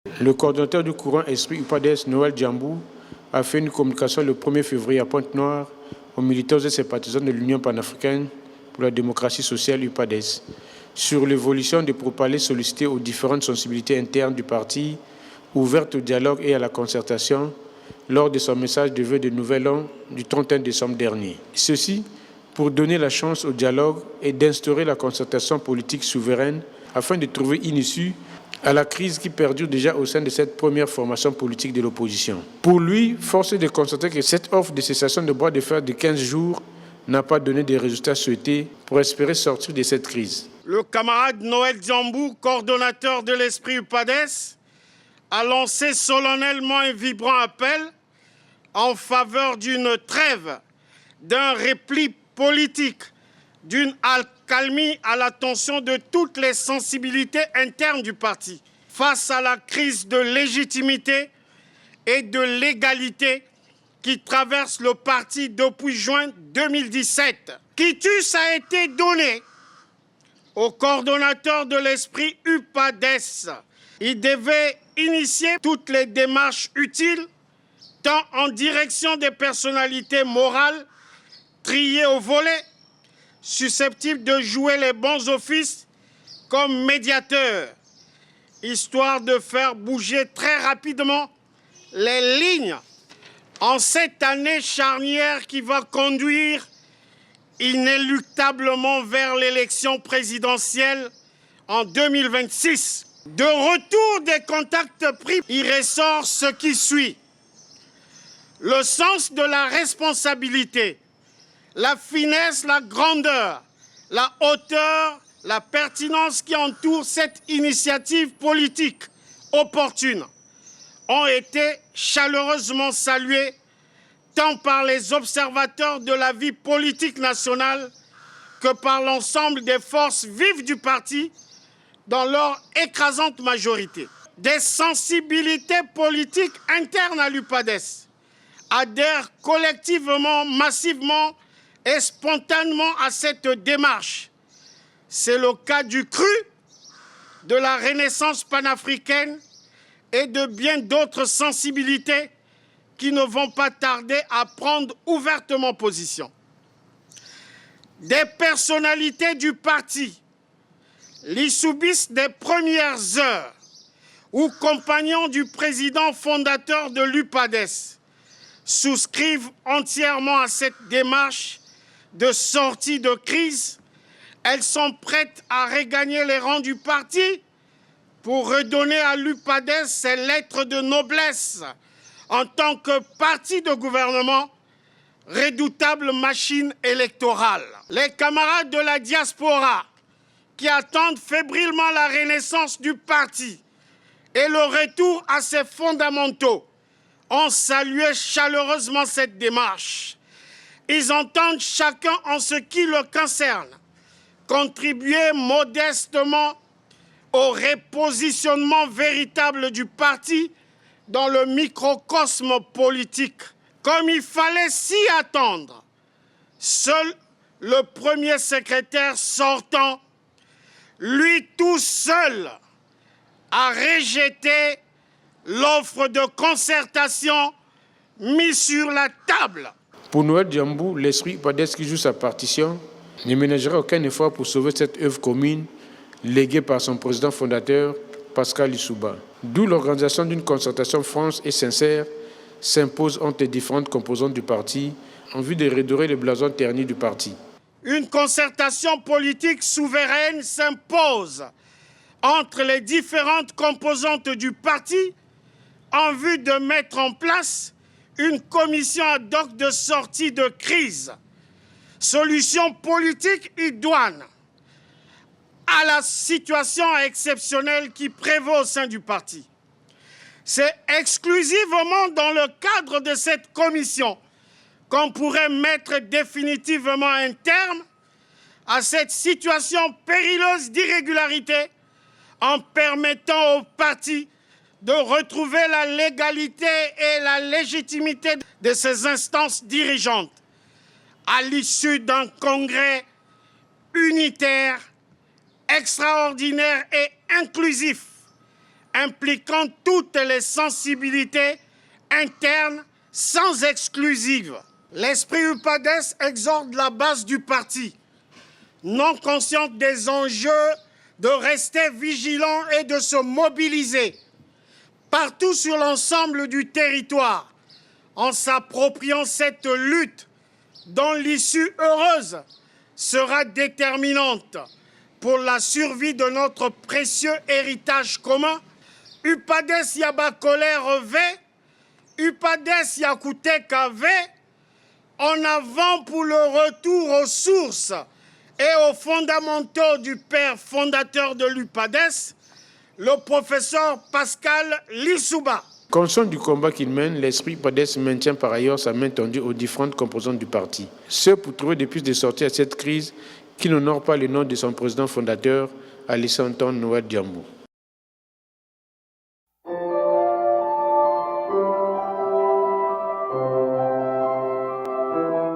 Le coordonnateur du courant Esprit UPADES, Noël Djambou, a fait une communication le 1er février à Pointe-Noire aux militants et sympathisants de l'Union panafricaine pour la démocratie sociale UPADES sur l'évolution des pourparlers sollicités aux différentes sensibilités internes du parti, ouvertes au dialogue et à la concertation, lors de son message de vœux de Nouvel An du 31 décembre dernier. Ceci pour donner la chance au dialogue et d'instaurer la concertation politique souveraine afin de trouver une issue à la crise qui perdure déjà au sein de cette première formation politique de l'opposition. Pour lui, force est de constater que cette offre de cessation de bras de fer de 15 jours n'a pas donné des résultats souhaités pour espérer sortir de cette crise. Le camarade Noël Djambou, coordonnateur de l'Esprit UPADES, a lancé solennellement un vibrant appel en faveur d'une trêve, d'un repli politique, d'une accalmie à l'attention de toutes les sensibilités internes du parti face à la crise de légitimité et de légalité qui traverse le parti depuis juin 2017. Quitus a été donné au coordonnateur de l'Esprit UPADES. Il devait initier toutes les démarches utiles, tant en direction des personnalités morales triées au volet, susceptibles de jouer les bons offices comme médiateurs, histoire de faire bouger très rapidement les lignes en cette année charnière qui va conduire inéluctablement vers l'élection présidentielle en 2026. De retour des contacts pris, il ressort ce qui suit. Le sens de la responsabilité, la finesse, la grandeur, la hauteur, la pertinence qui entoure cette initiative politique opportune ont été chaleureusement salués tant par les observateurs de la vie politique nationale que par l'ensemble des forces vives du parti dans leur écrasante majorité. Des sensibilités politiques internes à l'UPADES adhèrent collectivement, massivement et spontanément à cette démarche. C'est le cas du CRU, de la Renaissance panafricaine et de bien d'autres sensibilités qui ne vont pas tarder à prendre ouvertement position. Des personnalités du parti l'y subissent des premières heures ou compagnons du président fondateur de l'UPADES souscrivent entièrement à cette démarche de sortie de crise. Elles sont prêtes à regagner les rangs du parti pour redonner à l'UPADES ses lettres de noblesse en tant que parti de gouvernement, redoutable machine électorale. Les camarades de la diaspora qui attendent fébrilement la renaissance du parti et le retour à ses fondamentaux ont salué chaleureusement cette démarche. Ils entendent chacun en ce qui le concerne contribuer modestement au repositionnement véritable du parti dans le microcosme politique. Comme il fallait s'y attendre, seul le premier secrétaire sortant, lui tout seul, a rejeté l'offre de concertation mise sur la table. Pour Noël Djambou, l'Esprit UPADES qui joue sa partition ne ménagera aucun effort pour sauver cette œuvre commune léguée par son président fondateur, Pascal Lissouba. D'où l'organisation d'une concertation franche et sincère s'impose entre les différentes composantes du parti en vue de redorer le blason terni du parti. Une concertation politique souveraine s'impose entre les différentes composantes du parti en vue de mettre en place une commission ad hoc de sortie de crise, solution politique idoine à la situation exceptionnelle qui prévaut au sein du parti. C'est exclusivement dans le cadre de cette commission qu'on pourrait mettre définitivement un terme à cette situation périleuse d'irrégularité en permettant au parti de retrouver la légalité et la légitimité de ses instances dirigeantes à l'issue d'un congrès unitaire, extraordinaire et inclusif, impliquant toutes les sensibilités internes sans exclusive. L'esprit UPADES exhorte la base du parti, non consciente des enjeux, de rester vigilant et de se mobiliser partout sur l'ensemble du territoire en s'appropriant cette lutte dont l'issue heureuse sera déterminante pour la survie de notre précieux héritage commun. UPADES Yabakole revêt, UPADES Yakuteka V, en avant pour le retour aux sources et aux fondamentaux du père fondateur de l'UPADES, le professeur Pascal Lissouba. Conscient du combat qu'il mène, l'esprit UPADES maintient par ailleurs sa main tendue aux différentes composantes du parti. Ce pour trouver des pistes de sortie à cette crise qui n'honore pas le nom de son président fondateur, à laisser entendre Noël Djambou.